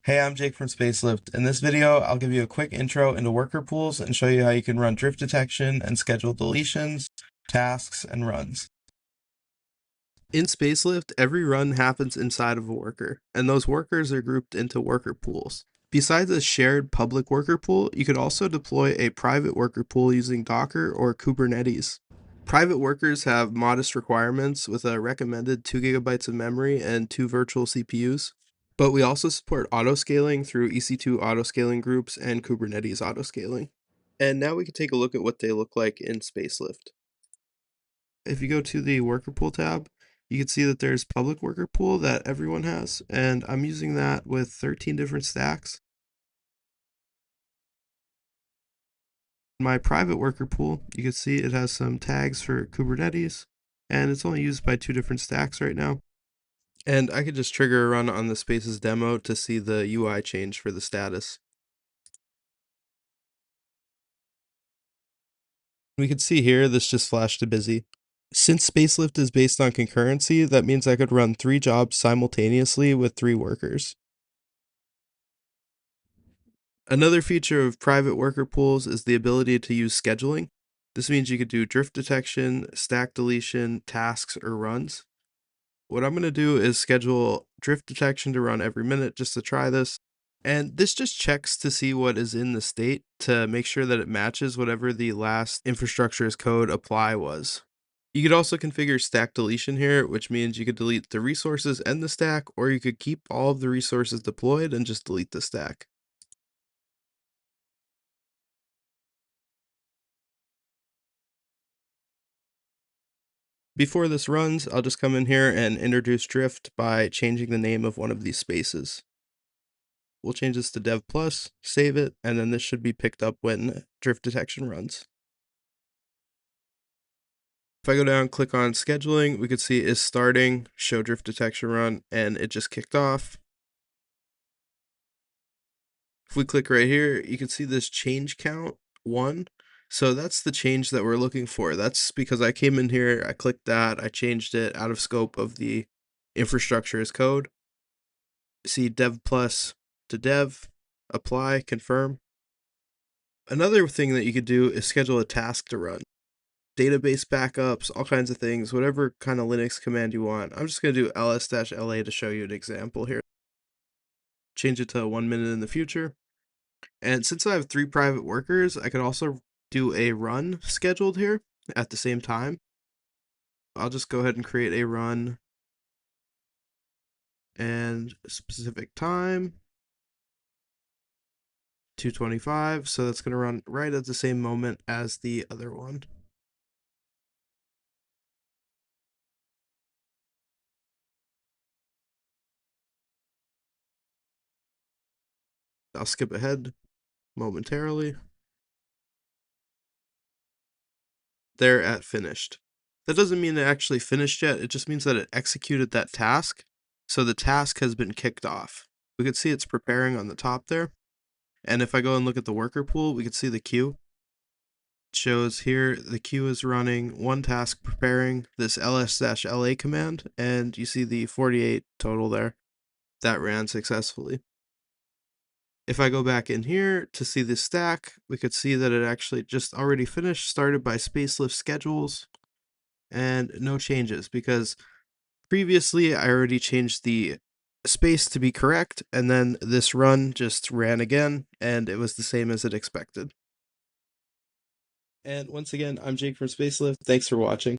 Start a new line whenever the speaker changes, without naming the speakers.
Hey, I'm Jake from Spacelift. In this video, I'll give you a quick intro into worker pools and show you how you can run drift detection and schedule deletions, tasks, and runs. In Spacelift, every run happens inside of a worker, and those workers are grouped into worker pools. Besides a shared public worker pool, you could also deploy a private worker pool using Docker or Kubernetes. Private workers have modest requirements with a recommended 2 gigabytes of memory and 2 virtual CPUs. But we also support autoscaling through EC2 autoscaling groups and Kubernetes autoscaling. And now we can take a look at what they look like in Spacelift. If you go to the worker pool tab, you can see that there's public worker pool that everyone has, and I'm using that with 13 different stacks. My private worker pool, you can see it has some tags for Kubernetes, and it's only used by 2 different stacks right now. And I could just trigger a run on the Spaces demo to see the UI change for the status. We can see here, this just flashed to busy. Since Spacelift is based on concurrency, that means I could run 3 jobs simultaneously with 3 workers. Another feature of private worker pools is the ability to use scheduling. This means you could do drift detection, stack deletion, tasks, or runs. What I'm going to do is schedule drift detection to run every minute just to try this. And this just checks to see what is in the state to make sure that it matches whatever the last infrastructure as code apply was. You could also configure stack deletion here, which means you could delete the resources and the stack, or you could keep all of the resources deployed and just delete the stack. Before this runs, I'll just come in here and introduce drift by changing the name of one of these spaces. We'll change this to dev plus, save it, and then this should be picked up when drift detection runs. If I go down, click on scheduling, we could see is starting, show drift detection run, and it just kicked off. If we click right here, you can see this change count 1. So that's the change that we're looking for. That's because I came in here, I clicked that, I changed it out of scope of the infrastructure as code. See dev plus to dev, apply, confirm. Another thing that you could do is schedule a task to run. Database backups, all kinds of things, whatever kind of Linux command you want. I'm just going to do ls-la to show you an example here. Change it to 1 minute in the future. And since I have 3 private workers, I could also do a run scheduled here at the same time. I'll just go ahead and create a run and a specific time, 2:25, so that's going to run right at the same moment as the other one. I'll skip ahead momentarily. They're at finished. That doesn't mean it actually finished yet, it just means that it executed that task, so the task has been kicked off. We can see it's preparing on the top there, and if I go and look at the worker pool, we can see the queue. It shows here the queue is running one task preparing this ls-la command, and you see the 48 total there. That ran successfully. If I go back in here to see the stack, we could see that it actually just already finished, started by Spacelift schedules, and no changes because previously I already changed the space to be correct, and then this run just ran again, and it was the same as it expected. And once again, I'm Jake from Spacelift. Thanks for watching.